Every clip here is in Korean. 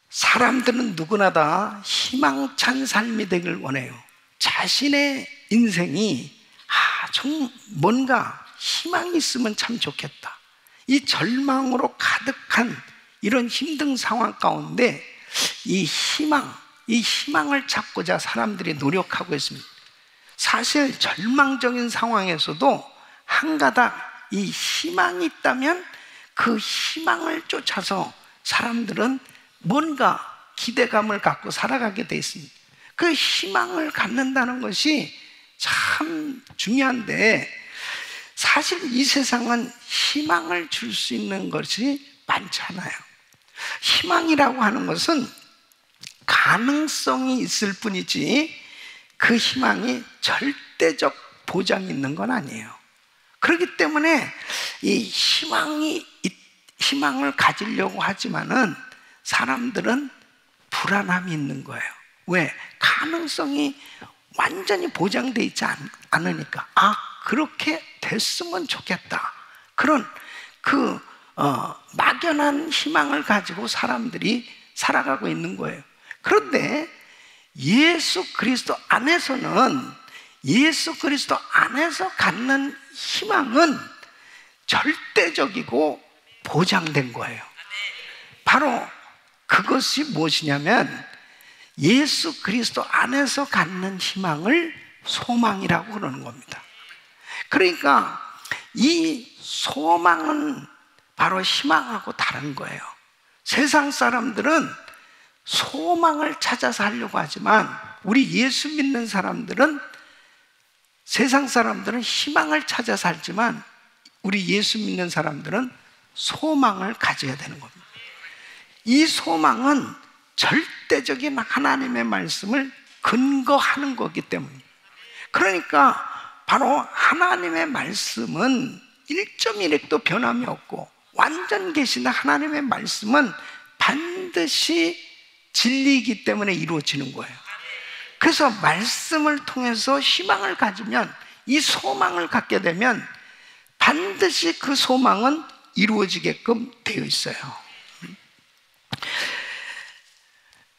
사람들은 누구나 다 희망찬 삶이 되길 원해요. 자신의 인생이 좀 뭔가 희망이 있으면 참 좋겠다. 이 절망으로 가득한 이런 힘든 상황 가운데 이 희망을 찾고자 사람들이 노력하고 있습니다. 사실 절망적인 상황에서도 한 가닥 이 희망이 있다면 그 희망을 쫓아서 사람들은 뭔가 기대감을 갖고 살아가게 돼 있습니다. 그 희망을 갖는다는 것이 참 중요한데, 사실 이 세상은 희망을 줄 수 있는 것이 많지 않아요. 희망이라고 하는 것은 가능성이 있을 뿐이지 그 희망이 절대적 보장이 있는 건 아니에요. 그렇기 때문에 이 희망을 가지려고 하지만은 사람들은 불안함이 있는 거예요. 왜? 가능성이 완전히 보장되어 있지 않으니까. 그렇게 됐으면 좋겠다. 그런 막연한 희망을 가지고 사람들이 살아가고 있는 거예요. 그런데 예수 그리스도 안에서 갖는 희망은 절대적이고 보장된 거예요. 바로 그것이 무엇이냐면 예수 그리스도 안에서 갖는 희망을 소망이라고 그러는 겁니다. 그러니까 이 소망은 바로 희망하고 다른 거예요. 세상 사람들은 소망을 찾아서 하려고 하지만 우리 예수 믿는 사람들은, 세상 사람들은 희망을 찾아 살지만 우리 예수 믿는 사람들은 소망을 가져야 되는 겁니다. 이 소망은 절대적인 하나님의 말씀을 근거하는 거기 때문입니다. 그러니까 바로 하나님의 말씀은 1.1핵도 변함이 없고, 완전 계신 하나님의 말씀은 반드시 진리이기 때문에 이루어지는 거예요. 그래서 말씀을 통해서 희망을 가지면, 이 소망을 갖게 되면 반드시 그 소망은 이루어지게끔 되어 있어요.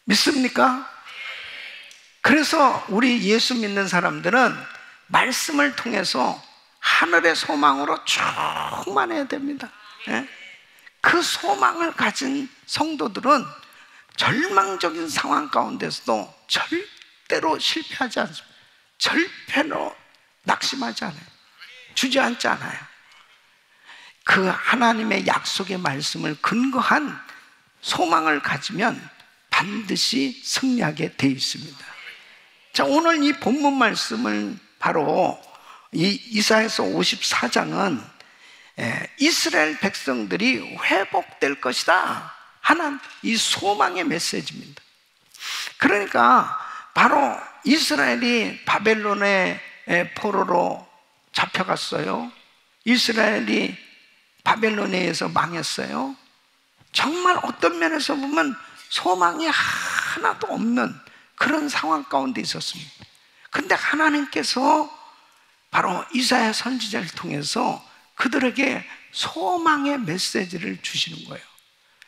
믿습니까? 그래서 우리 예수 믿는 사람들은 말씀을 통해서 하늘의 소망으로 충만해야 됩니다. 그 소망을 가진 성도들은 절망적인 상황 가운데서도 절대로 실패하지 않습니다. 절대로 낙심하지 않아요. 주저앉지 않아요. 그 하나님의 약속의 말씀을 근거한 소망을 가지면 반드시 승리하게 되어 있습니다. 자, 오늘 이 본문 말씀을 바로 이 이사야서 54장은 이스라엘 백성들이 회복될 것이다 하는 이 소망의 메시지입니다. 그러니까 바로 이스라엘이 바벨론의 포로로 잡혀갔어요. 이스라엘이 바벨론에 의해서 망했어요. 정말 어떤 면에서 보면 소망이 하나도 없는 그런 상황 가운데 있었습니다. 근데 하나님께서 바로 이사야 선지자를 통해서 그들에게 소망의 메시지를 주시는 거예요.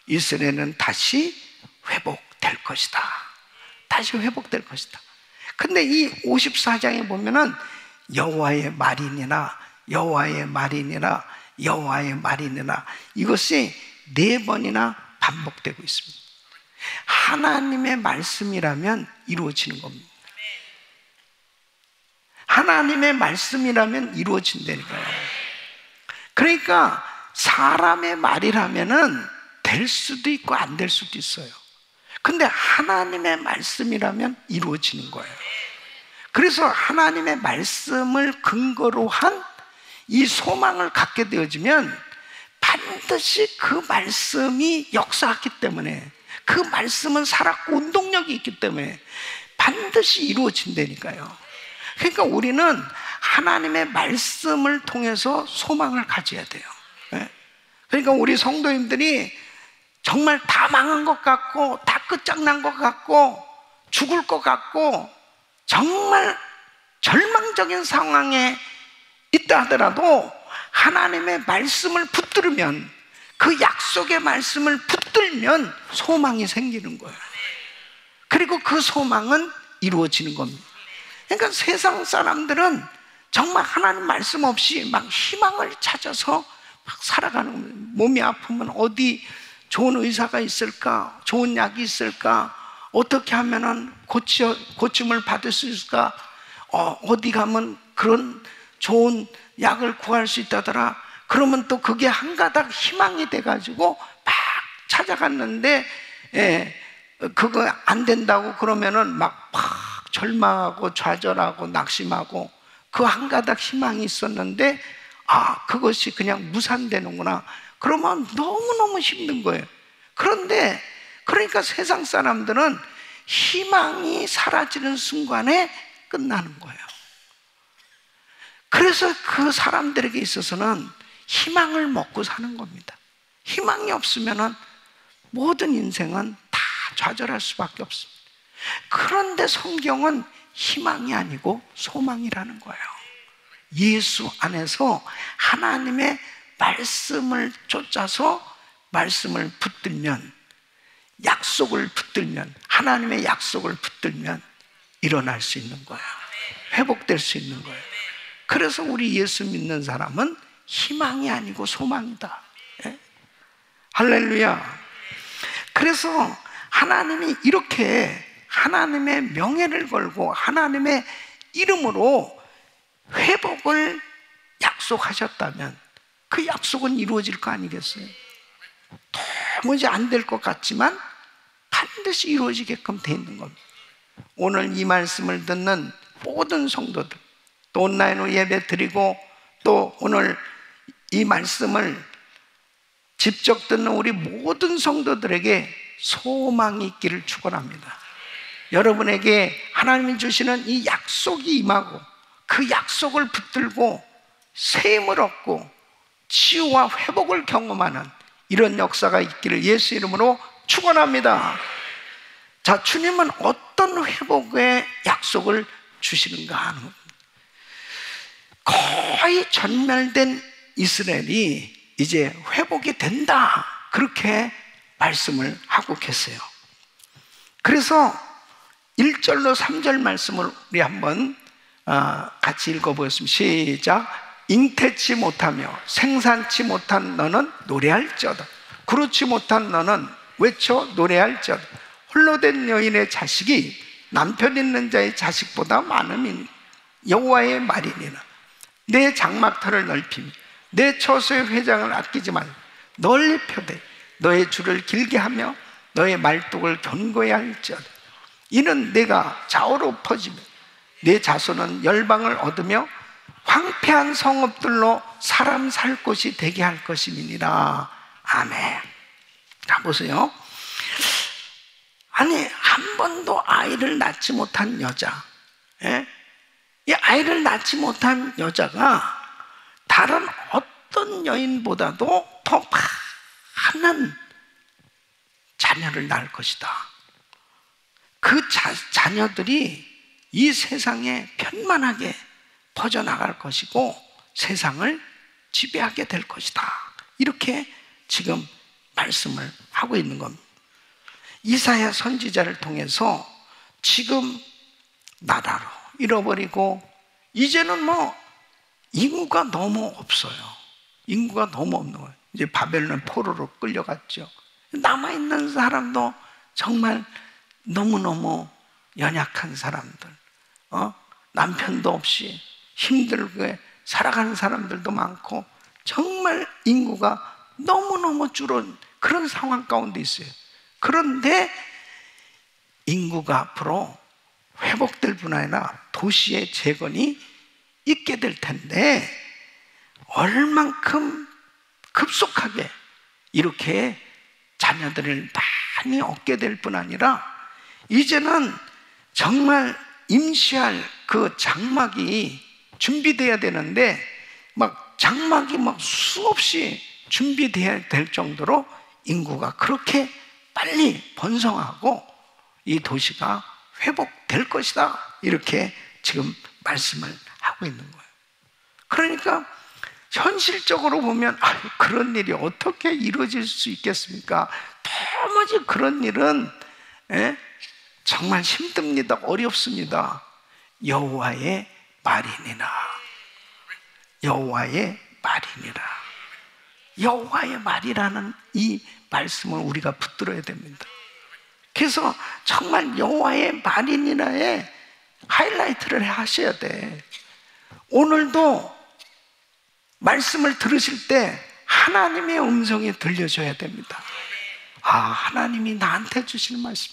이스라엘은 다시 회복될 것이다. 다시 회복될 것이다. 근데 이 54장에 보면은 여호와의 말이니라, 여호와의 말이니라, 여호와의 말이니라, 이것이 4번이나 반복되고 있습니다. 하나님의 말씀이라면 이루어지는 겁니다. 하나님의 말씀이라면 이루어진다니까요. 그러니까 사람의 말이라면은 될 수도 있고 안 될 수도 있어요. 근데 하나님의 말씀이라면 이루어지는 거예요. 그래서 하나님의 말씀을 근거로 한 이 소망을 갖게 되어지면 반드시 그 말씀이 역사하기 때문에, 그 말씀은 살았고 운동력이 있기 때문에 반드시 이루어진다니까요. 그러니까 우리는 하나님의 말씀을 통해서 소망을 가져야 돼요. 그러니까 우리 성도님들이 정말 다 망한 것 같고, 다 끝장난 것 같고, 죽을 것 같고, 정말 절망적인 상황에 있다 하더라도 하나님의 말씀을 붙들으면, 그 약속의 말씀을 붙들면 소망이 생기는 거예요. 그리고 그 소망은 이루어지는 겁니다. 그러니까 세상 사람들은 정말 하나님 말씀 없이 막 희망을 찾아서 막 살아가는 겁니다. 몸이 아프면 어디 좋은 의사가 있을까? 좋은 약이 있을까? 어떻게 하면은 고침을 받을 수 있을까? 어디 가면 그런 좋은 약을 구할 수 있다더라. 그러면 또 그게 한 가닥 희망이 돼가지고 막 찾아갔는데, 그거 안 된다고 그러면은 막 절망하고 좌절하고 낙심하고, 그 한 가닥 희망이 있었는데 그것이 그냥 무산되는구나. 그러면 너무너무 힘든 거예요. 그런데 그러니까 세상 사람들은 희망이 사라지는 순간에 끝나는 거예요. 그래서 그 사람들에게 있어서는 희망을 먹고 사는 겁니다. 희망이 없으면은 모든 인생은 다 좌절할 수밖에 없습니다. 그런데 성경은 희망이 아니고 소망이라는 거예요. 예수 안에서 하나님의 말씀을 쫓아서 말씀을 붙들면, 약속을 붙들면, 하나님의 약속을 붙들면 일어날 수 있는 거예요. 회복될 수 있는 거예요. 그래서 우리 예수 믿는 사람은 희망이 아니고 소망이다. 할렐루야. 그래서 하나님이 이렇게 하나님의 명예를 걸고 하나님의 이름으로 회복을 약속하셨다면 그 약속은 이루어질 거 아니겠어요? 도무지 안 될 것 같지만 반드시 이루어지게끔 돼 있는 겁니다. 오늘 이 말씀을 듣는 모든 성도들, 또 온라인으로 예배 드리고 또 오늘 이 말씀을 직접 듣는 우리 모든 성도들에게 소망이 있기를 축원합니다. 여러분에게 하나님이 주시는 이 약속이 임하고 그 약속을 붙들고 새 힘을 얻고 치유와 회복을 경험하는 이런 역사가 있기를 예수 이름으로 축원합니다. 자, 주님은 어떤 회복의 약속을 주시는가 하는 겁니다. 거의 전멸된 이스라엘이 이제 회복이 된다, 그렇게 말씀을 하고 계세요. 그래서 1절로 3절 말씀을 우리 한번 같이 읽어보겠습니다. 시작. 잉태치 못하며 생산치 못한 너는 노래할지어다. 그렇지 못한 너는 외쳐 노래할지어다. 홀로 된 여인의 자식이 남편 있는 자의 자식보다 많음이니 여호와의 말이니라. 내 장막터를 넓히며 내 처소의 회장을 아끼지 말라. 널리 펴되 너의 줄을 길게 하며 너의 말뚝을 견고히 할지어다. 이는 내가 좌우로 퍼지며 내 자손은 열방을 얻으며 황폐한 성읍들로 사람 살 곳이 되게 할 것임이니라. 아멘. 자, 보세요. 아니, 한 번도 아이를 낳지 못한 여자, 이 아이를 낳지 못한 여자가 다른 어떤 여인보다도 더 많은 자녀를 낳을 것이다. 그 자녀들이 이 세상에 편만하게 퍼져나갈 것이고 세상을 지배하게 될 것이다. 이렇게 지금 말씀을 하고 있는 겁니다. 이사야 선지자를 통해서 지금 나라로 잃어버리고 이제는 인구가 너무 없어요. 인구가 너무 없는 거예요. 이제 바벨론 포로로 끌려갔죠. 남아있는 사람도 정말 너무너무 연약한 사람들, 남편도 없이 힘들게 살아가는 사람들도 많고 정말 인구가 너무너무 줄은 그런 상황 가운데 있어요. 그런데 인구가 앞으로 회복될 뿐 아니라 도시의 재건이 있게 될 텐데 얼만큼 급속하게 이렇게 자녀들을 많이 얻게 될 뿐 아니라 이제는 정말 임시할 그 장막이 준비돼야 되는데 장막이 수없이 준비돼야 될 정도로 인구가 그렇게 빨리 번성하고 이 도시가 회복될 것이다. 이렇게 지금 말씀을 하고 있는 거예요. 그러니까 현실적으로 보면 그런 일이 어떻게 이루어질 수 있겠습니까? 도무지 그런 일은 정말 힘듭니다. 어렵습니다. 여호와의 말이니라. 여호와의 말이니라. 여호와의 말이라는 이 말씀을 우리가 붙들어야 됩니다. 그래서 정말 여호와의 말이니라에 하이라이트를 하셔야 돼. 오늘도 말씀을 들으실 때 하나님의 음성이 들려줘야 됩니다. 하나님이 나한테 주시는 말씀.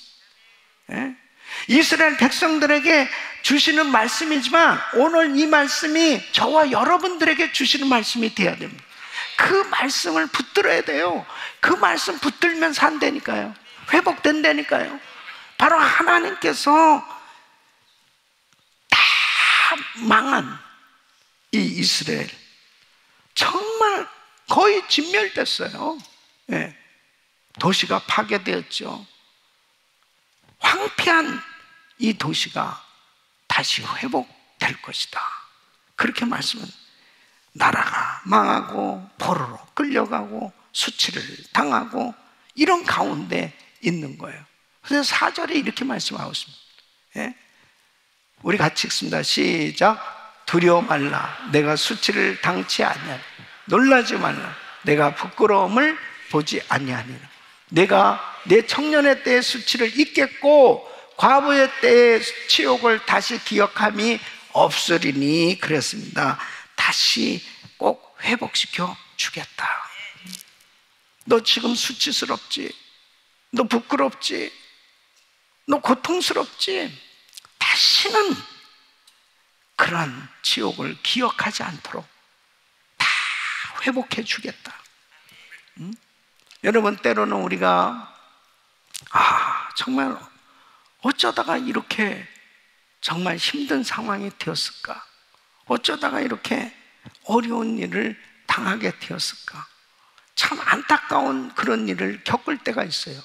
이스라엘 백성들에게 주시는 말씀이지만 오늘 이 말씀이 저와 여러분들에게 주시는 말씀이 돼야 됩니다. 그 말씀을 붙들어야 돼요. 그 말씀 붙들면 산다니까요. 회복된다니까요. 바로 하나님께서 다 망한 이 이스라엘 정말 거의 진멸됐어요. 도시가 파괴되었죠. 황폐한 이 도시가 다시 회복될 것이다. 그렇게 말씀은 나라가 망하고 포로로 끌려가고 수치를 당하고 이런 가운데 있는 거예요. 그래서 4절에 이렇게 말씀하고 있습니다. 우리 같이 읽습니다. 시작. 두려워 말라. 내가 수치를 당치 아니하리라. 놀라지 말라. 내가 부끄러움을 보지 아니하리라. 내가 내 청년의 때의 수치를 잊겠고 과부의 때의 치욕을 다시 기억함이 없으리니 그랬습니다. 다시 꼭 회복시켜 주겠다. 너 지금 수치스럽지? 너 부끄럽지? 너 고통스럽지? 다시는 그런 치욕을 기억하지 않도록 다 회복해 주겠다. 여러분, 때로는 우리가 정말 어쩌다가 이렇게 정말 힘든 상황이 되었을까? 어쩌다가 이렇게 어려운 일을 당하게 되었을까? 참 안타까운 그런 일을 겪을 때가 있어요.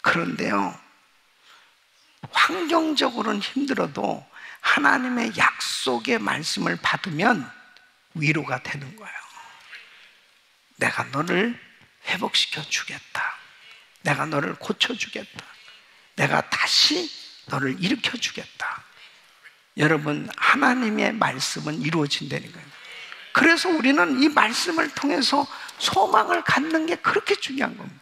그런데요, 환경적으로는 힘들어도 하나님의 약속의 말씀을 받으면 위로가 되는 거예요. 내가 너를 회복시켜 주겠다. 내가 너를 고쳐 주겠다. 내가 다시 너를 일으켜 주겠다. 여러분, 하나님의 말씀은 이루어진다는 거예요. 그래서 우리는 이 말씀을 통해서 소망을 갖는 게 그렇게 중요한 겁니다.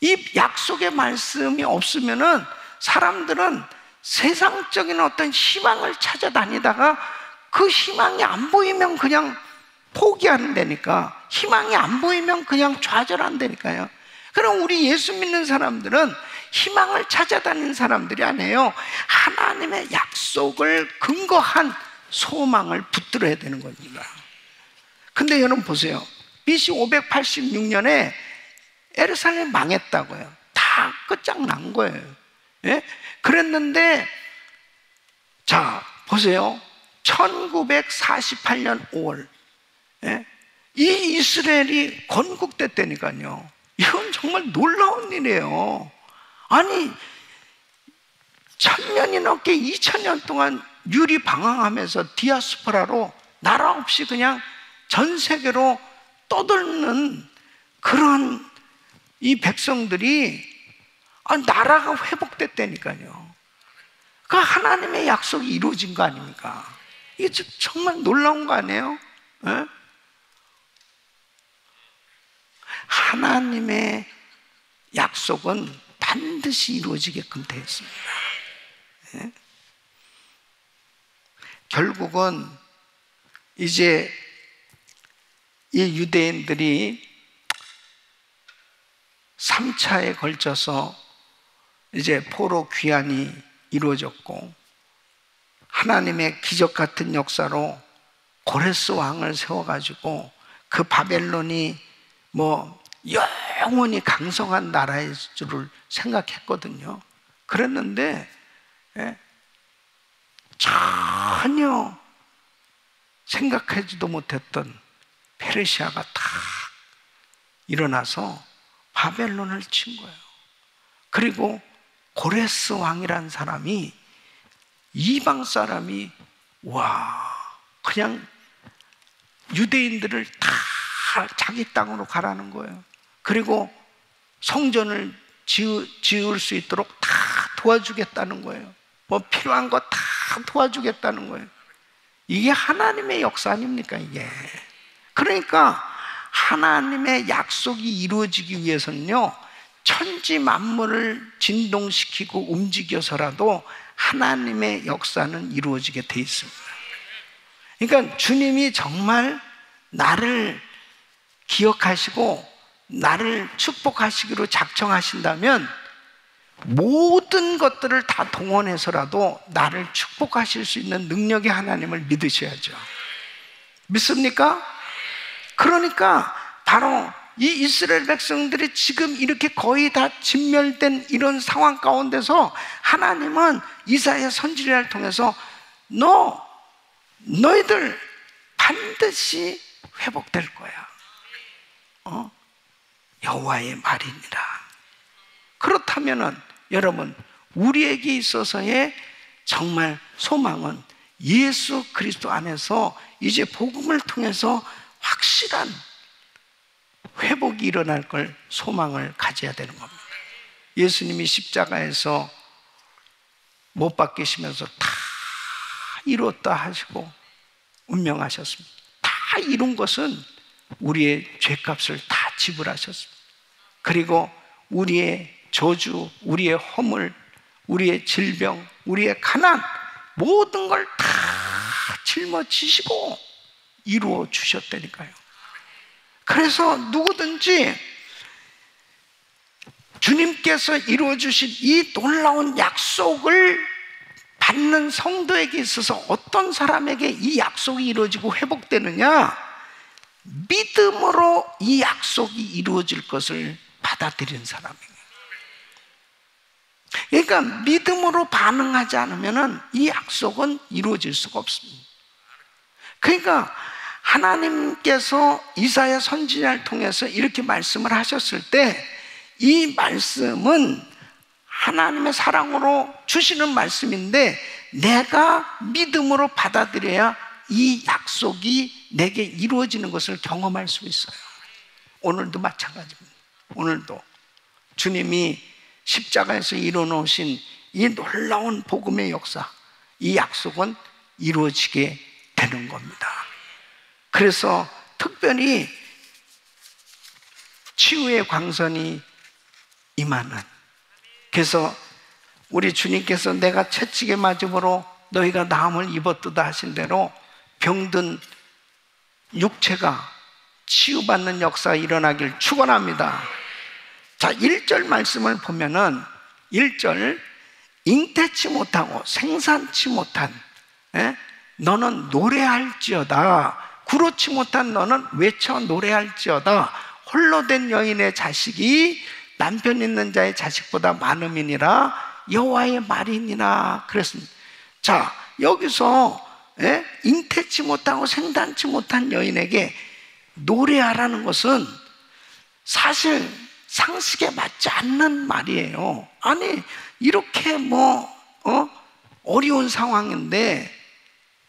이 약속의 말씀이 없으면은 사람들은 세상적인 어떤 희망을 찾아다니다가 그 희망이 안 보이면 그냥 포기한다니까, 희망이 안 보이면 그냥 좌절한다니까요. 그럼 우리 예수 믿는 사람들은 희망을 찾아다니는 사람들이 아니에요. 하나님의 약속을 근거한 소망을 붙들어야 되는 겁니다. 근데 여러분 보세요. BC 586년에 예루살렘이 망했다고요. 다 끝장난 거예요. 그랬는데 자 보세요. 1948년 5월 이 이스라엘이 건국됐다니까요. 이건 정말 놀라운 일이에요. 아니 1000년이 넘게 2000년 동안 유리방황하면서 디아스포라로 나라 없이 그냥 전 세계로 떠돌는 그런 이 백성들이 나라가 회복됐다니까요. 그 하나님의 약속이 이루어진 거 아닙니까? 이게 정말 놀라운 거 아니에요? 네? 하나님의 약속은 반드시 이루어지게끔 되어 있습니다. 네? 결국은 이제 이 유대인들이 3차에 걸쳐서 이제 포로 귀환이 이루어졌고 하나님의 기적 같은 역사로 고레스 왕을 세워가지고 그 바벨론이 뭐 영원히 강성한 나라일 줄을 생각했거든요. 그랬는데 전혀 생각하지도 못했던 페르시아가 딱 일어나서 바벨론을 친 거예요. 그리고 고레스 왕이란 사람이 이방 사람이 그냥 유대인들을 다 자기 땅으로 가라는 거예요. 그리고 성전을 지을 수 있도록 다 도와주겠다는 거예요. 뭐 필요한 거 다 도와주겠다는 거예요. 이게 하나님의 역사 아닙니까, 이게? 그러니까 하나님의 약속이 이루어지기 위해서는요, 천지 만물을 진동시키고 움직여서라도 하나님의 역사는 이루어지게 돼 있습니다. 그러니까 주님이 정말 나를 기억하시고 나를 축복하시기로 작정하신다면 모든 것들을 다 동원해서라도 나를 축복하실 수 있는 능력의 하나님을 믿으셔야죠. 믿습니까? 그러니까 바로 이 이스라엘 백성들이 지금 이렇게 거의 다 진멸된 이런 상황 가운데서 하나님은 이사야 선지자를 통해서 너희들 반드시 회복될 거야. 여호와의 말이니라. 그렇다면은 여러분, 우리에게 있어서의 정말 소망은 예수 그리스도 안에서 이제 복음을 통해서 확실한 회복이 일어날 걸 소망을 가져야 되는 겁니다. 예수님이 십자가에서 못 박히시면서 다 이뤘다 하시고 운명하셨습니다. 다 이룬 것은 우리의 죄값을 다 지불하셨습니다. 그리고 우리의 저주, 우리의 허물, 우리의 질병, 우리의 가난, 모든 걸 다 짊어지시고 이루어 주셨다니까요. 그래서 누구든지 주님께서 이루어 주신 이 놀라운 약속을 받는 성도에게 있어서 어떤 사람에게 이 약속이 이루어지고 회복되느냐? 믿음으로 이 약속이 이루어질 것을 받아들이는 사람이에요. 그러니까 믿음으로 반응하지 않으면 이 약속은 이루어질 수가 없습니다. 그러니까 하나님께서 이사야 선지자를 통해서 이렇게 말씀을 하셨을 때 이 말씀은 하나님의 사랑으로 주시는 말씀인데 내가 믿음으로 받아들여야 이 약속이 내게 이루어지는 것을 경험할 수 있어요. 오늘도 마찬가지입니다. 오늘도 주님이 십자가에서 이루어놓으신 이 놀라운 복음의 역사, 이 약속은 이루어지게 되는 겁니다. 그래서 특별히 치유의 광선이 임하는, 그래서 우리 주님께서 내가 채찍에 맞음으로 너희가 나음을 입었도다 하신 대로 병든 육체가 치유받는 역사가 일어나길 축원합니다. 자, 1절 말씀을 보면은 1절, 잉태치 못하고 생산치 못한 너는 노래할지어다, 구로치 못한 너는 외쳐 노래할지어다, 홀로 된 여인의 자식이 남편 있는 자의 자식보다 많음이니라, 여호와의 말이니라 그랬습니다. 자, 여기서 잉태치 못하고 생산치 못한 여인에게 노래하라는 것은 사실 상식에 맞지 않는 말이에요. 아니, 이렇게 어려운 상황인데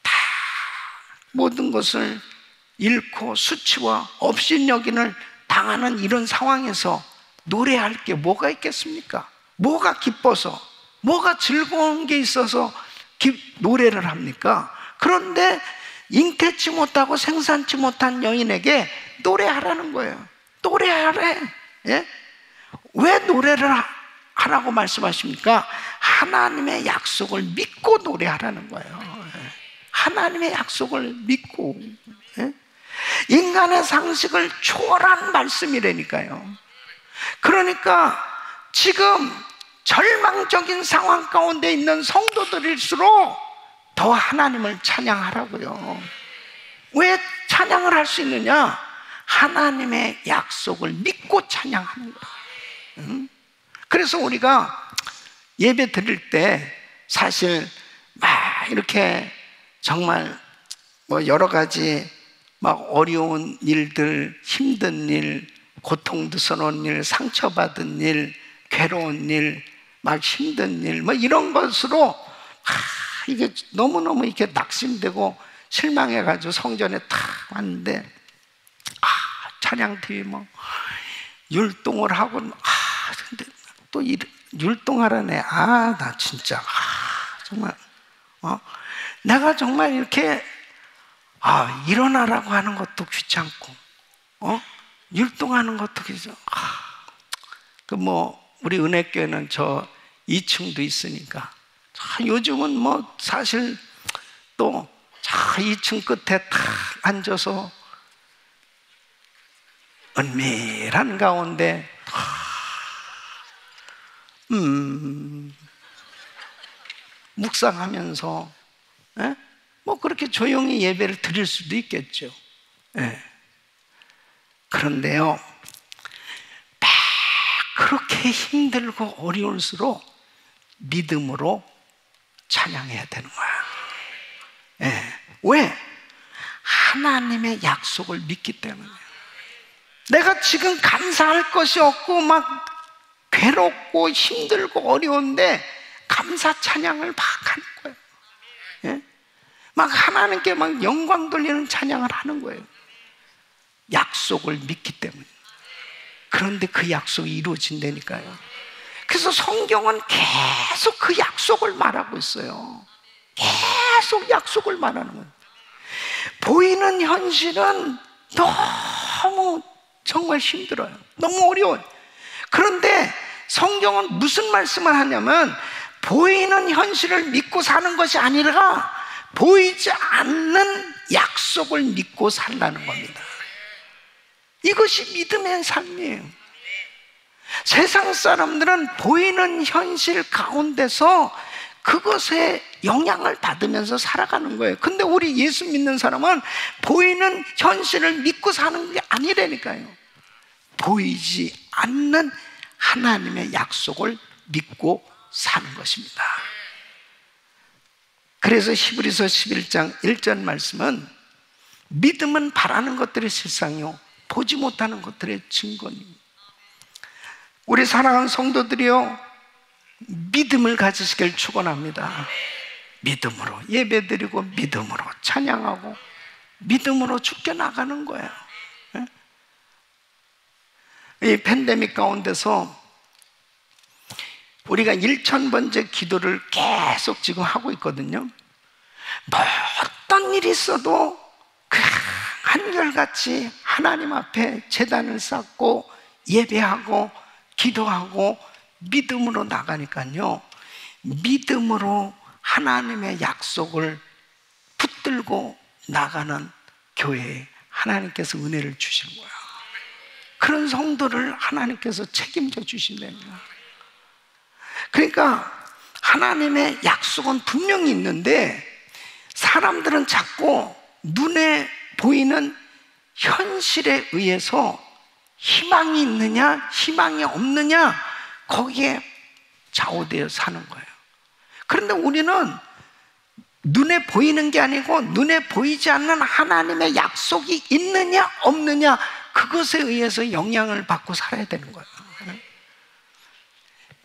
다 모든 것을 잃고 수치와 업신여긴을 당하는 이런 상황에서 노래할 게 뭐가 있겠습니까? 뭐가 기뻐서, 뭐가 즐거운 게 있어서 노래를 합니까? 그런데 잉태치 못하고 생산치 못한 여인에게 노래하라는 거예요. 노래하래. 왜 노래를 하라고 말씀하십니까? 하나님의 약속을 믿고 노래하라는 거예요. 하나님의 약속을 믿고. 인간의 상식을 초월한 말씀이라니까요. 그러니까 지금 절망적인 상황 가운데 있는 성도들일수록 더 하나님을 찬양하라고요. 왜 찬양을 할 수 있느냐? 하나님의 약속을 믿고 찬양하는 거예요. 그래서 우리가 예배 드릴 때 사실 막 이렇게 정말 여러 가지 막 어려운 일들, 힘든 일, 고통스러운 일, 상처받은 일, 괴로운 일, 막 힘든 일, 이런 것으로 이게 너무너무 이렇게 낙심되고 실망해가지고 성전에 탁 왔는데, 찬양팀이 뭐 율동을 하고, 근데 또 율동하라네. 나 진짜 정말 내가 정말 이렇게 일어나라고 하는 것도 귀찮고 율동하는 것도 귀찮고 우리 은혜교회는 저 2층도 있으니까 요즘은 뭐 사실 또 2층 끝에 탁 앉아서 은밀한 가운데 묵상하면서 뭐 그렇게 조용히 예배를 드릴 수도 있겠죠. 그런데요, 그렇게 힘들고 어려울수록 믿음으로 찬양해야 되는 거야. 왜? 하나님의 약속을 믿기 때문에. 내가 지금 감사할 것이 없고 막 괴롭고 힘들고 어려운데 감사 찬양을 막 하는 거예요. 막 하나님께 막 영광 돌리는 찬양을 하는 거예요. 약속을 믿기 때문에. 그런데 그 약속이 이루어진다니까요. 그래서 성경은 계속 그 약속을 말하고 있어요. 계속 약속을 말하는 거예요. 보이는 현실은 너무 정말 힘들어요. 너무 어려워요. 그런데 성경은 무슨 말씀을 하냐면 보이는 현실을 믿고 사는 것이 아니라 보이지 않는 약속을 믿고 살라는 겁니다. 이것이 믿음의 삶이에요. 세상 사람들은 보이는 현실 가운데서 그것에 영향을 받으면서 살아가는 거예요. 근데 우리 예수 믿는 사람은 보이는 현실을 믿고 사는 게 아니라니까요. 보이지 않는 하나님의 약속을 믿고 사는 것입니다. 그래서 히브리서 11장 1절 말씀은 믿음은 바라는 것들의 실상이요 보지 못하는 것들의 증거입니다. 우리 사랑하는 성도들이요, 믿음을 가지시길 축원합니다. 믿음으로 예배드리고 믿음으로 찬양하고 믿음으로 죽겨나가는 거예요. 이 팬데믹 가운데서 우리가 1000번째 기도를 계속 지금 하고 있거든요. 뭐 어떤 일이 있어도 그 한결같이 하나님 앞에 제단을 쌓고 예배하고 기도하고 믿음으로 나가니까요, 믿음으로 하나님의 약속을 붙들고 나가는 교회에 하나님께서 은혜를 주신 거야. 그런 성도를 하나님께서 책임져 주신답니다. 그러니까 하나님의 약속은 분명히 있는데 사람들은 자꾸 눈에 보이는 현실에 의해서 희망이 있느냐 희망이 없느냐 거기에 좌우되어 사는 거예요. 그런데 우리는 눈에 보이는 게 아니고 눈에 보이지 않는 하나님의 약속이 있느냐 없느냐 그것에 의해서 영향을 받고 살아야 되는 거예요.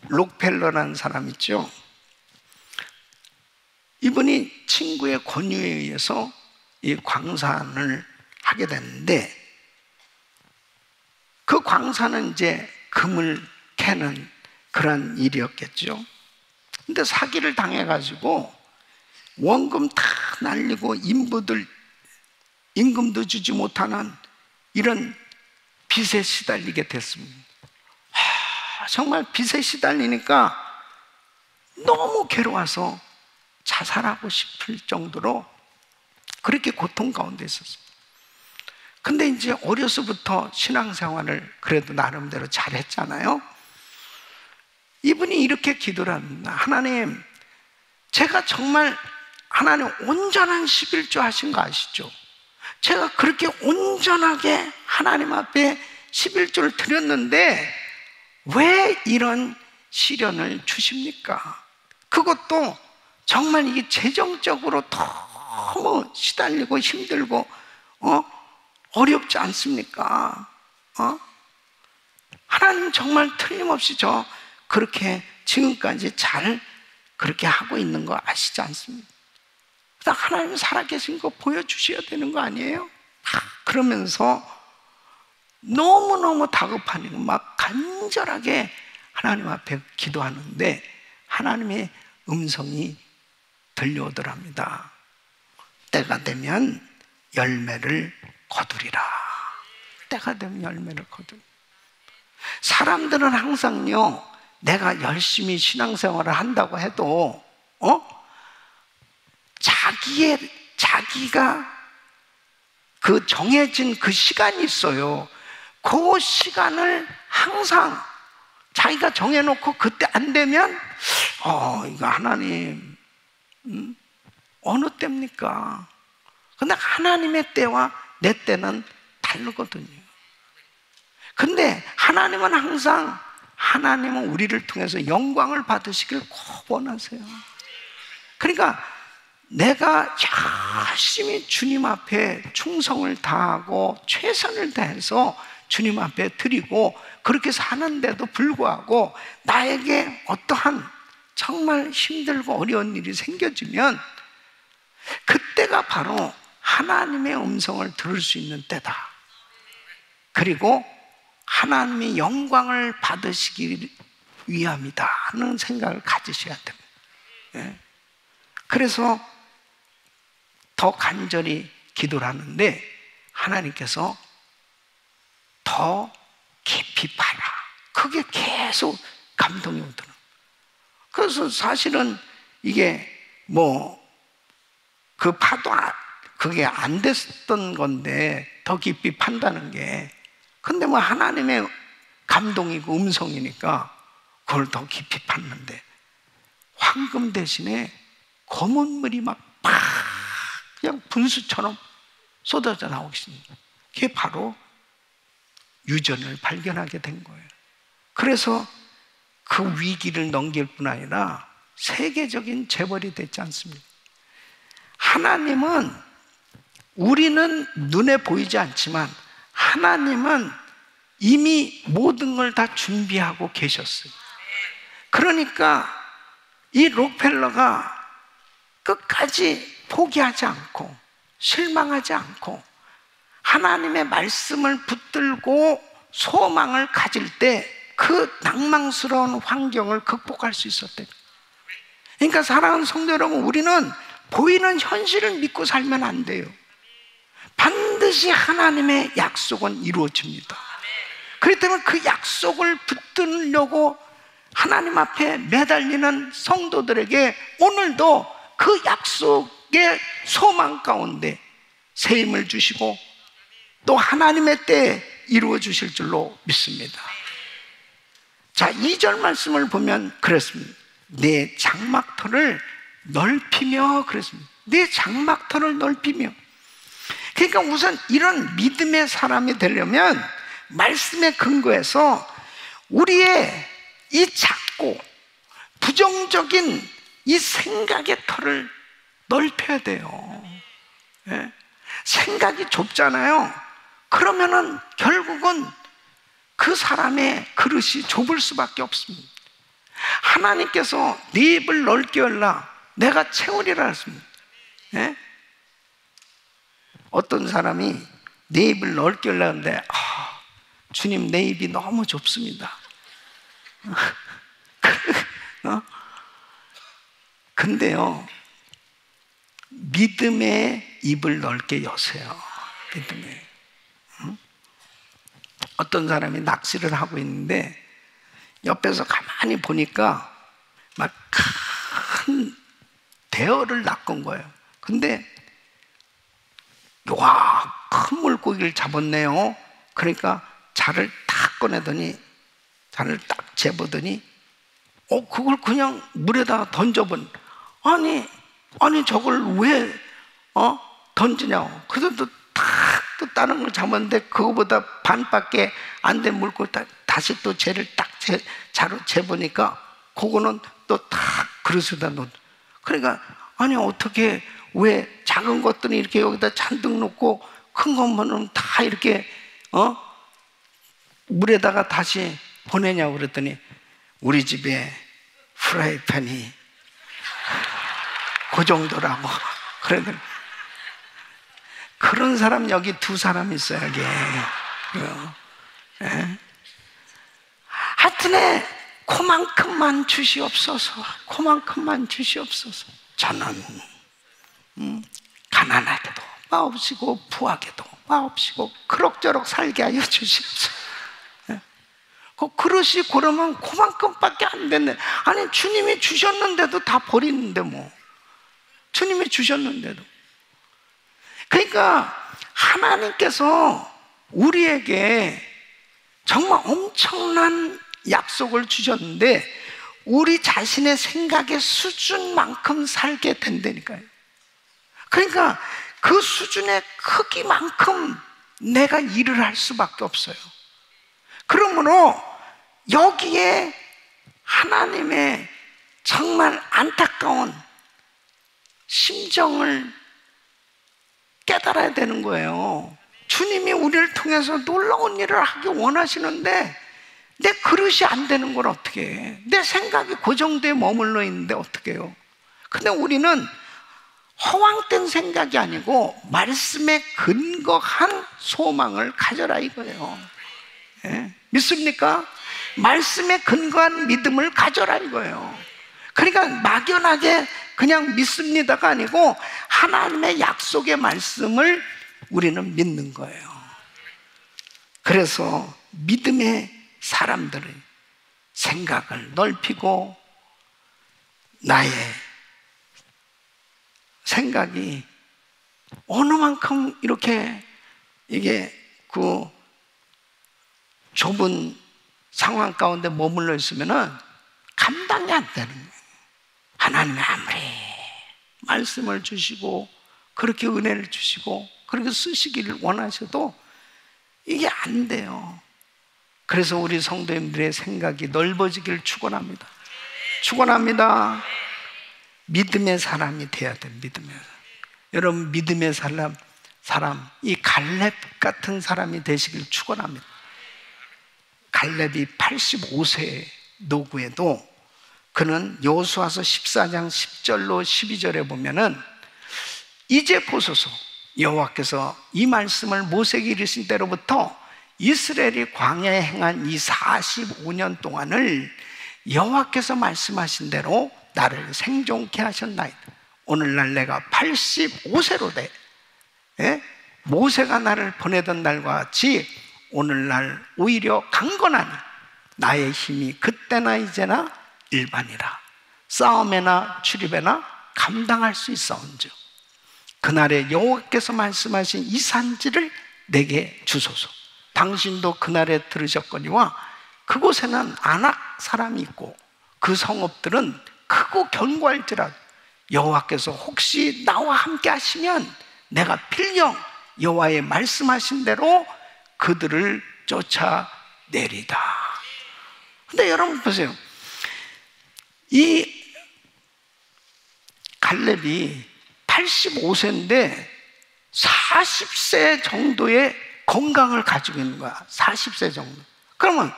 록펠러라는 사람 있죠. 이분이 친구의 권유에 의해서 이 광산을 하게 됐는데 그 광산은 이제 금을 캐는 그런 일이었겠죠. 근데 사기를 당해가지고 원금 다 날리고 인부들 임금도 주지 못하는 이런 빚에 시달리게 됐습니다. 정말 빚에 시달리니까 너무 괴로워서 자살하고 싶을 정도로 그렇게 고통 가운데 있었어요. 근데 이제 어려서부터 신앙생활을 그래도 나름대로 잘했잖아요. 이분이 이렇게 기도를 합니다. 하나님, 제가 정말 하나님 온전한 11조 하신 거 아시죠? 제가 그렇게 온전하게 하나님 앞에 11조를 드렸는데 왜 이런 시련을 주십니까? 그것도 정말 이게 재정적으로 너무 시달리고 힘들고 어렵지 않습니까? 하나님 정말 틀림없이 저 그렇게 지금까지 잘 그렇게 하고 있는 거 아시지 않습니까? 하나님 살아계신 거 보여주셔야 되는 거 아니에요? 그러면서 너무너무 다급하니까 막 간절하게 하나님 앞에 기도하는데 하나님의 음성이 들려오더랍니다. 때가 되면 열매를 거두리라. 때가 되면 열매를 거두리라. 사람들은 항상요, 내가 열심히 신앙생활을 한다고 해도 자기가 그 정해진 그 시간이 있어요. 그 시간을 항상 자기가 정해놓고 그때 안 되면 이거 하나님 어느 때입니까? 근데 하나님의 때와 내 때는 다르거든요. 근데 하나님은 항상 하나님은 우리를 통해서 영광을 받으시길 꼭 원하세요. 그러니까 내가 열심히 주님 앞에 충성을 다하고 최선을 다해서 주님 앞에 드리고 그렇게 사는데도 불구하고 나에게 어떠한 정말 힘들고 어려운 일이 생겨지면 그때가 바로 하나님의 음성을 들을 수 있는 때다. 그리고 하나님의 영광을 받으시기 위함이다 하는 생각을 가지셔야 됩니다. 그래서 더 간절히 기도를 하는데 하나님께서 더 깊이 봐라. 그게 계속 감동이 오더라고요. 그래서 사실은 이게 그 파도 그게 안 됐던 건데 더 깊이 판다는 게, 근데 하나님의 감동이고 음성이니까 그걸 더 깊이 팠는데 황금 대신에 검은 물이 막 그냥 분수처럼 쏟아져 나오기 시작합니다. 그게 바로 유전을 발견하게 된 거예요. 그래서 그 위기를 넘길 뿐 아니라 세계적인 재벌이 됐지 않습니까? 하나님은 우리는 눈에 보이지 않지만 하나님은 이미 모든 걸 다 준비하고 계셨어요. 그러니까 이 록펠러가 끝까지 포기하지 않고 실망하지 않고 하나님의 말씀을 붙들고 소망을 가질 때 그 낭망스러운 환경을 극복할 수 있었대요. 그러니까 사랑하는 성도 여러분, 우리는 보이는 현실을 믿고 살면 안 돼요. 반드시 하나님의 약속은 이루어집니다. 그렇기 때문에 그 약속을 붙들려고 하나님 앞에 매달리는 성도들에게 오늘도 그 약속의 소망 가운데 새 힘을 주시고 또 하나님의 때에 이루어 주실 줄로 믿습니다. 자, 2절 말씀을 보면 그랬습니다. 내 장막터를 넓히며 그랬습니다. 내 장막터를 넓히며. 그러니까 우선 이런 믿음의 사람이 되려면 말씀에 근거해서 우리의 이 작고 부정적인 이 생각의 터를 넓혀야 돼요. 예? 생각이 좁잖아요. 그러면은 결국은 그 사람의 그릇이 좁을 수밖에 없습니다. 하나님께서 네 입을 넓게 열라 내가 채우리라 했습니다. 예? 어떤 사람이 내 입을 넓게 열라는데 주님 내 입이 너무 좁습니다. 근데요, 믿음의 입을 넓게 여세요. 믿음의. 어떤 사람이 낚시를 하고 있는데 옆에서 가만히 보니까 막 큰 대어를 낚은 거예요. 근데 와, 큰 물고기를 잡았네요. 그러니까 자를 딱 꺼내더니 자를 딱 재보더니 그걸 그냥 물에다가 던져본. 아니 저걸 왜 던지냐고. 그래서 또 다른 걸 잡았는데 그거보다 반밖에 안 된 물고기 다시 또 쟤를 딱 자로 재보니까 그거는 또 딱 그릇에다 놓. 그러니까 아니 어떻게 왜 작은 것들은 이렇게 여기다 잔뜩 놓고 큰 것만은 다 이렇게 물에다가 다시 보내냐고 그랬더니 우리 집에 프라이팬이 그 정도라고 그래도 그런 사람 여기 2사람 있어요, 여기. 예? 하여튼에 그만큼만 주시옵소서. 그만큼만 주시옵소서. 저는 가난하게도 마옵시고 부하게도 마옵시고 그럭저럭 살게 하여 주시옵소서. 예? 그 그릇이 그러면 그만큼밖에 안 됐네. 아니 주님이 주셨는데도 다 버리는데 뭐. 주님이 주셨는데도. 그러니까 하나님께서 우리에게 정말 엄청난 약속을 주셨는데 우리 자신의 생각의 수준만큼 살게 된다니까요. 그러니까 그 수준의 크기만큼 내가 일을 할 수밖에 없어요. 그러므로 여기에 하나님의 정말 안타까운 심정을 깨달아야 되는 거예요. 주님이 우리를 통해서 놀라운 일을 하기 원하시는데 내 그릇이 안 되는 걸 어떻게 해? 내 생각이 그 정도에 머물러 있는데 어떻게 해요? 근데 우리는 허황된 생각이 아니고 말씀에 근거한 소망을 가져라 이거예요. 예? 믿습니까? 말씀에 근거한 믿음을 가져라 이거예요. 그러니까 막연하게 그냥 믿습니다가 아니고 하나님의 약속의 말씀을 우리는 믿는 거예요. 그래서 믿음의 사람들의 생각을 넓히고 나의 생각이 어느 만큼 이렇게 이게 그 좁은 상황 가운데 머물러 있으면은 감당이 안 되는 거예요. 하나님이 아무리 말씀을 주시고 그렇게 은혜를 주시고 그렇게 쓰시기를 원하셔도 이게 안 돼요. 그래서 우리 성도님들의 생각이 넓어지기를 축원합니다. 축원합니다. 믿음의 사람이 돼야 돼요. 믿음의 사람. 여러분 믿음의 사람 이 갈렙 같은 사람이 되시길 축원합니다. 갈렙이 85세 노구에도 그는 여호수아서 14장 10절로 12절에 보면은 이제 보소서 여호와께서 이 말씀을 모세에게 이르신 때로부터 이스라엘이 광야에 행한 이 45년 동안을 여호와께서 말씀하신 대로 나를 생존케 하셨나이다. 오늘날 내가 85세로 돼. 예? 모세가 나를 보내던 날과 같이 오늘날 오히려 강건하니 나의 힘이 그때나 이제나 일반이라 싸움에나 출입에나 감당할 수 있사온즉 그날에 여호와께서 말씀하신 이 산지를 내게 주소서. 당신도 그날에 들으셨거니와 그곳에는 아낙 사람이 있고 그 성읍들은 크고 견고할지라 여호와께서 혹시 나와 함께 하시면 내가 필경 여호와의 말씀하신 대로 그들을 쫓아내리다. 근데 여러분 보세요. 이 갈렙이 85세인데 40세 정도의 건강을 가지고 있는 거야. 40세 정도. 그러면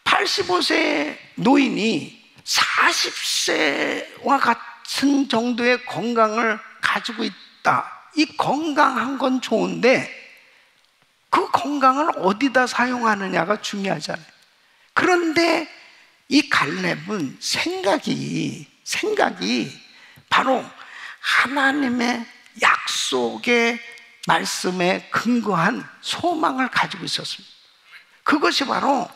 85세 노인이 40세와 같은 정도의 건강을 가지고 있다. 이 건강한 건 좋은데 그 건강을 어디다 사용하느냐가 중요하잖아요. 그런데 이 갈렙은 생각이 바로 하나님의 약속의 말씀에 근거한 소망을 가지고 있었습니다. 그것이 바로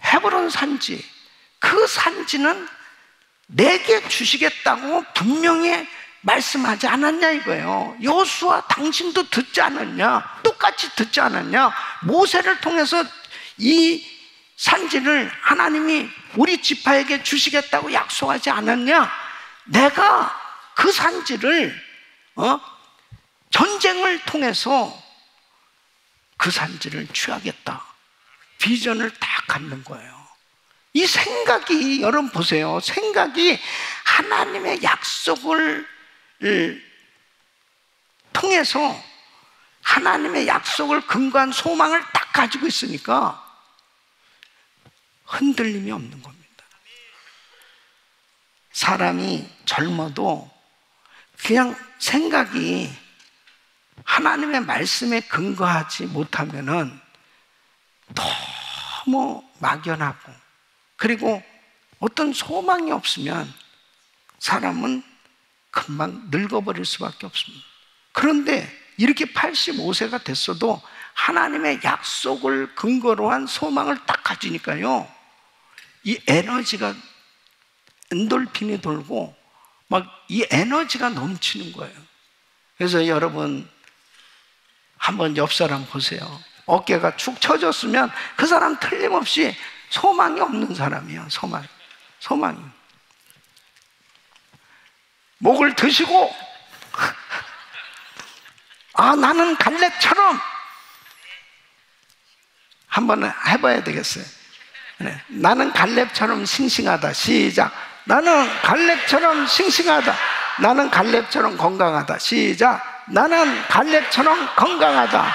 헤브론 산지. 그 산지는 내게 주시겠다고 분명히 말씀하지 않았냐 이거예요. 여호수아 당신도 듣지 않았냐? 똑같이 듣지 않았냐? 모세를 통해서 이 산지를 하나님이 우리 지파에게 주시겠다고 약속하지 않았냐? 내가 그 산지를 전쟁을 통해서 그 산지를 취하겠다. 비전을 딱 갖는 거예요. 이 생각이 여러분 보세요. 생각이 하나님의 약속을 통해서 하나님의 약속을 근거한 소망을 딱 가지고 있으니까 흔들림이 없는 겁니다. 사람이 젊어도 그냥 생각이 하나님의 말씀에 근거하지 못하면은 너무 막연하고, 그리고 어떤 소망이 없으면 사람은 금방 늙어버릴 수밖에 없습니다. 그런데 이렇게 85세가 됐어도 하나님의 약속을 근거로 한 소망을 딱 가지니까요, 이 에너지가 엔돌핀이 돌고 막 이 에너지가 넘치는 거예요. 그래서 여러분 한번 옆 사람 보세요. 어깨가 축 처졌으면 그 사람 틀림없이 소망이 없는 사람이에요. 소망이. 목을 드시고 아, 나는 갈렙처럼 한번 해봐야 되겠어요. 네. 나는 갈렙처럼 싱싱하다. 시작. 나는 갈렙처럼 싱싱하다. 나는 갈렙처럼 건강하다. 시작. 나는 갈렙처럼 건강하다.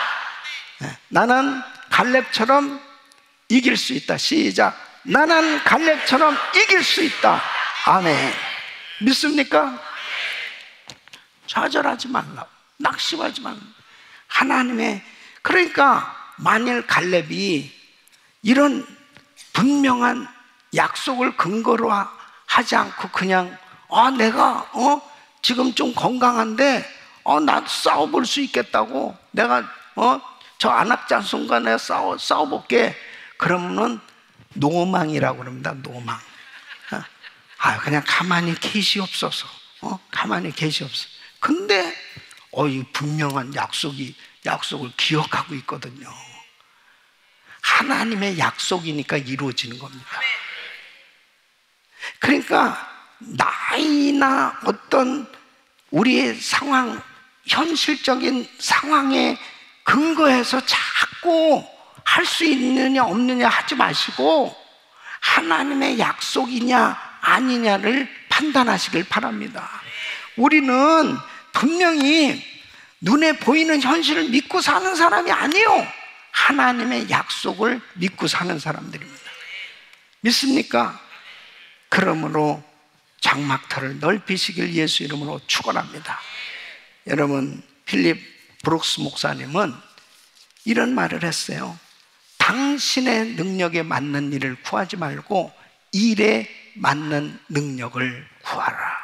네. 나는 갈렙처럼 이길 수 있다. 시작. 나는 갈렙처럼 이길 수 있다. 아멘. 믿습니까? 좌절하지 말라. 낙심하지 말라. 하나님의, 그러니까 만일 갈렙이 이런 분명한 약속을 근거로 하지 않고 그냥 내가 지금 좀 건강한데 나도 싸워볼 수 있겠다고, 내가 저 안악자손과 내가 싸워볼게, 그러면은 노망이라고 그럽니다. 노망. 그냥 가만히 계시옵소서. 가만히 계시옵소서. 근데 이 분명한 약속을 기억하고 있거든요. 하나님의 약속이니까 이루어지는 겁니다. 그러니까 나이나 어떤 우리의 상황, 현실적인 상황에 근거해서 자꾸 할 수 있느냐 없느냐 하지 마시고 하나님의 약속이냐 아니냐를 판단하시길 바랍니다. 우리는 분명히 눈에 보이는 현실을 믿고 사는 사람이 아니에요. 하나님의 약속을 믿고 사는 사람들입니다. 믿습니까? 그러므로 장막터를 넓히시길 예수 이름으로 축원합니다. 여러분, 필립 브룩스 목사님은 이런 말을 했어요. 당신의 능력에 맞는 일을 구하지 말고 일에 맞는 능력을 구하라.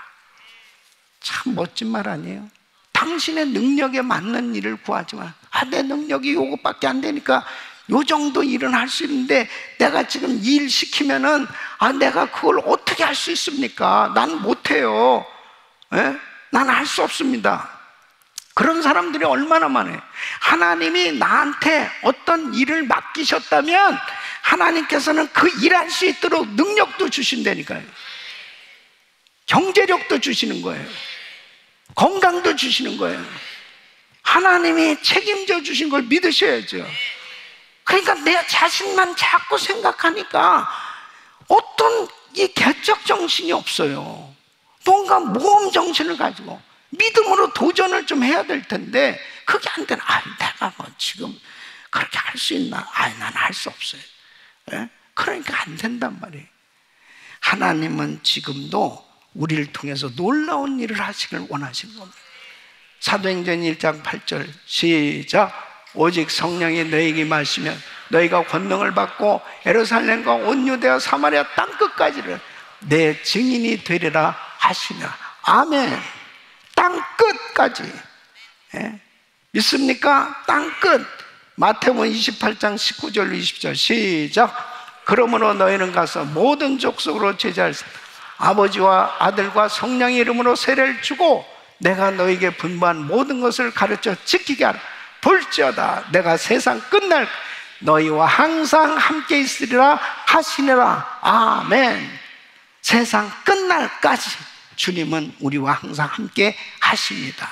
참 멋진 말 아니에요? 당신의 능력에 맞는 일을 구하지 마. 내 능력이 요것밖에 안 되니까 요 정도 일은 할 수 있는데 내가 지금 일 시키면은 내가 그걸 어떻게 할 수 있습니까? 난 못해요. 나는 할 수 없습니다. 그런 사람들이 얼마나 많아요. 하나님이 나한테 어떤 일을 맡기셨다면 하나님께서는 그 일할 수 있도록 능력도 주신다니까요. 경제력도 주시는 거예요. 건강도 주시는 거예요. 하나님이 책임져 주신 걸 믿으셔야죠. 그러니까 내 자신만 자꾸 생각하니까 어떤 이 개척 정신이 없어요. 뭔가 모험 정신을 가지고 믿음으로 도전을 좀 해야 될 텐데 그게 안 되나? 내가 뭐 지금 그렇게 할 수 있나? 나는 할 수 없어요. 그러니까 안 된단 말이에요. 하나님은 지금도 우리를 통해서 놀라운 일을 하시길 원하시는 겁니다. 사도행전 1장 8절 시작. 오직 성령이 너희에게 임하시면 너희가 권능을 받고 예루살렘과 온 유대와 사마리아 땅끝까지를 내 증인이 되리라 하시냐. 아멘. 땅끝까지. 믿습니까? 땅끝. 마태복음 28장 19절로 20절 시작. 그러므로 너희는 가서 모든 족속으로 제자를 아버지와 아들과 성령의 이름으로 세례를 주고 내가 너희에게 분부한 모든 것을 가르쳐 지키게 하라. 볼지어다 내가 세상 끝날 너희와 항상 함께 있으리라 하시니라. 아멘. 세상 끝날까지 주님은 우리와 항상 함께 하십니다.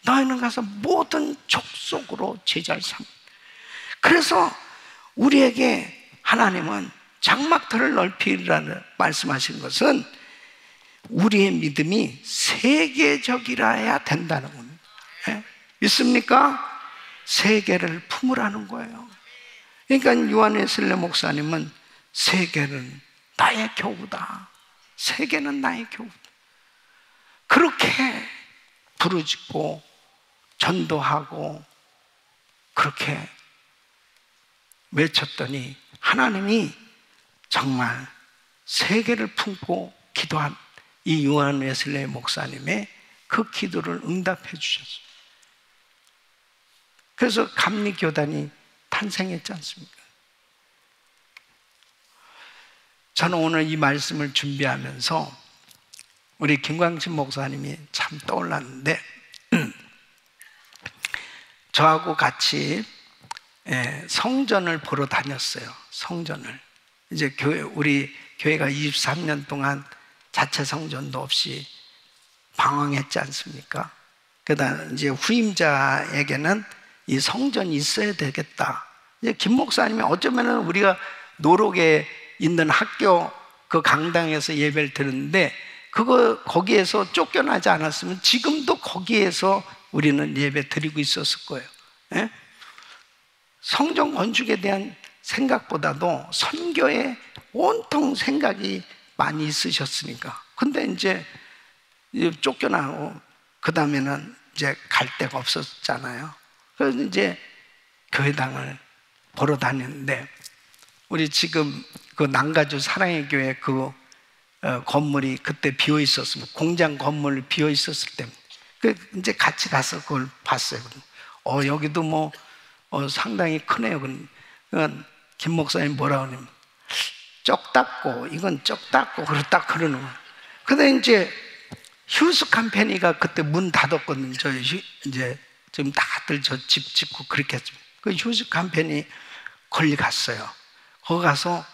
너희는 가서 모든 족속으로 제자를 삼. 그래서 우리에게 하나님은 장막터를 넓히라는 말씀하신 것은 우리의 믿음이 세계적이라야 된다는 겁니다. 믿습니까? 세계를 품으라는 거예요. 그러니까 요한웨슬리 목사님은 세계는 나의 교우다. 세계는 나의 교우다. 그렇게 부르짖고 전도하고 그렇게 외쳤더니 하나님이 정말 세계를 품고 기도한 이 요한 웨슬레이 목사님의 그 기도를 응답해 주셨어요. 그래서 감리교단이 탄생했지 않습니까? 저는 오늘 이 말씀을 준비하면서 우리 김광진 목사님이 참 떠올랐는데 저하고 같이 성전을 보러 다녔어요. 성전을. 이제 우리 교회가 23년 동안 자체 성전도 없이 방황했지 않습니까? 그러다 이제 후임자에게는 이 성전이 있어야 되겠다. 이제 김 목사님이 어쩌면은 우리가 노록에 있는 학교 그 강당에서 예배를 드렸는데 거기에서 쫓겨나지 않았으면 지금도 거기에서 우리는 예배 드리고 있었을 거예요. 예? 성전 건축에 대한 생각보다도 선교에 온통 생각이 많이 있으셨으니까. 근데 이제 쫓겨나고 그 다음에는 이제 갈 데가 없었잖아요. 그래서 이제 교회당을 보러 다녔는데 우리 지금 그 남가주 사랑의 교회 그 건물이 그때 비어 있었으면 공장 건물 비어 있었을 때 이제 같이 가서 그걸 봤어요. 여기도 뭐 상당히 크네요. 김 목사님 뭐라 그러냐면 쩍 닦고 이건 쩍 닦고 그렇다 그러는 거예요. 근데 이제 휴스 컴퍼니가 그때 문 닫았거든요. 이제 지금 다들 저 집 짓고 그렇게 했죠. 그 휴스 컴퍼니 거기 갔어요. 거기 가서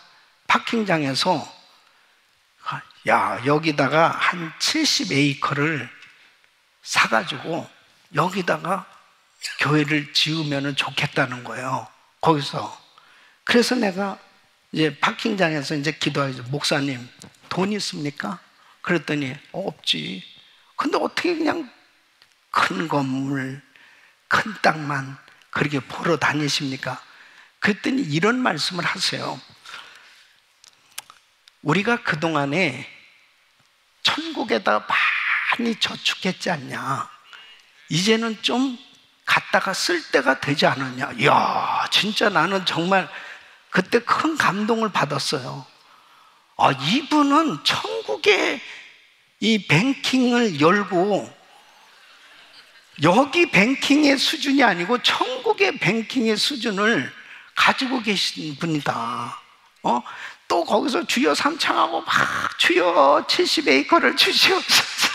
파킹장에서 야, 여기다가 한 70에이커를 사가지고 여기다가 교회를 지으면 좋겠다는 거예요. 거기서. 그래서 내가 이제 파킹장에서 이제 기도하죠. 목사님, 돈 있습니까? 그랬더니 없지. 근데 어떻게 그냥 큰 건물, 큰 땅만 그렇게 보러 다니십니까? 그랬더니 이런 말씀을 하세요. 우리가 그동안에 천국에다 많이 저축했지 않냐? 이제는 좀 갖다가 쓸 때가 되지 않았냐? 이야, 진짜 나는 정말 그때 큰 감동을 받았어요. 이분은 천국의 이 뱅킹을 열고 여기 뱅킹의 수준이 아니고 천국의 뱅킹의 수준을 가지고 계신 분이다. 또 거기서 주여 삼창하고 막 주여 70에이커를 주시옵소서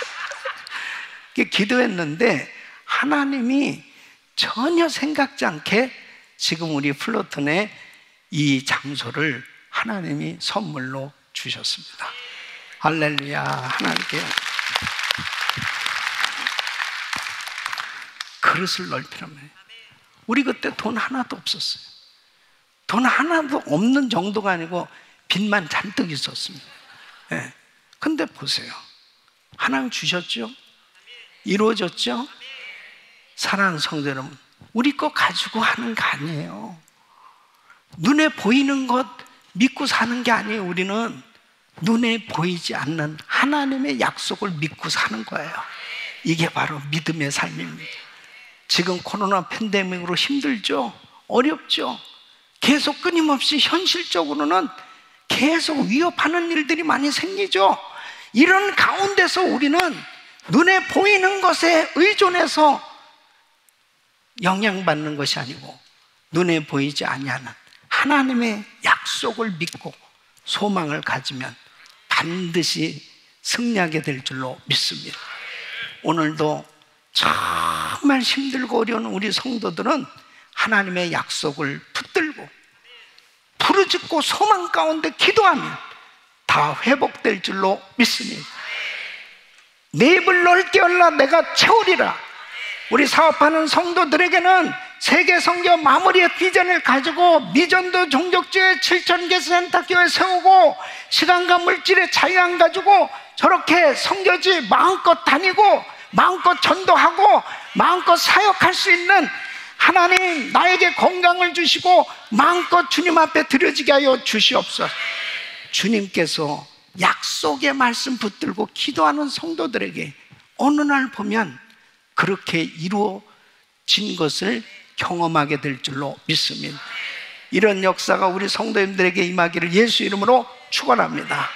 기도했는데 하나님이 전혀 생각지 않게 지금 우리 플로튼의 이 장소를 하나님이 선물로 주셨습니다. 할렐루야. 하나님께 그릇을 넓히라며. 우리 그때 돈 하나도 없었어요. 돈 하나도 없는 정도가 아니고 빚만 잔뜩 있었습니다. 네. 근데 보세요. 하나님 주셨죠? 이루어졌죠? 사랑하는 성도 여러분, 우리 거 가지고 하는 거 아니에요. 눈에 보이는 것 믿고 사는 게 아니에요. 우리는 눈에 보이지 않는 하나님의 약속을 믿고 사는 거예요. 이게 바로 믿음의 삶입니다. 지금 코로나 팬데믹으로 힘들죠? 어렵죠? 계속 끊임없이 현실적으로는 계속 위협하는 일들이 많이 생기죠? 이런 가운데서 우리는 눈에 보이는 것에 의존해서 영향받는 것이 아니고 눈에 보이지 아니하는 하나님의 약속을 믿고 소망을 가지면 반드시 승리하게 될 줄로 믿습니다. 오늘도 정말 힘들고 어려운 우리 성도들은 하나님의 약속을 붙들고 부르짖고 소망 가운데 기도하면 다 회복될 줄로 믿습니다. 내 입을 넓게 열라 내가 채우리라. 우리 사업하는 성도들에게는 세계 선교 마무리의 비전을 가지고 미전도 종족주의 7,000개 센터교회 세우고 시간과 물질의 자유 안 가지고 저렇게 선교지 마음껏 다니고 마음껏 전도하고 마음껏 사역할 수 있는 하나님 나에게 건강을 주시고 마음껏 주님 앞에 드려지게 하여 주시옵소서. 주님께서 약속의 말씀 붙들고 기도하는 성도들에게 어느 날 보면 그렇게 이루어진 것을 경험하게 될 줄로 믿습니다. 이런 역사가 우리 성도님들에게 임하기를 예수 이름으로 축원합니다.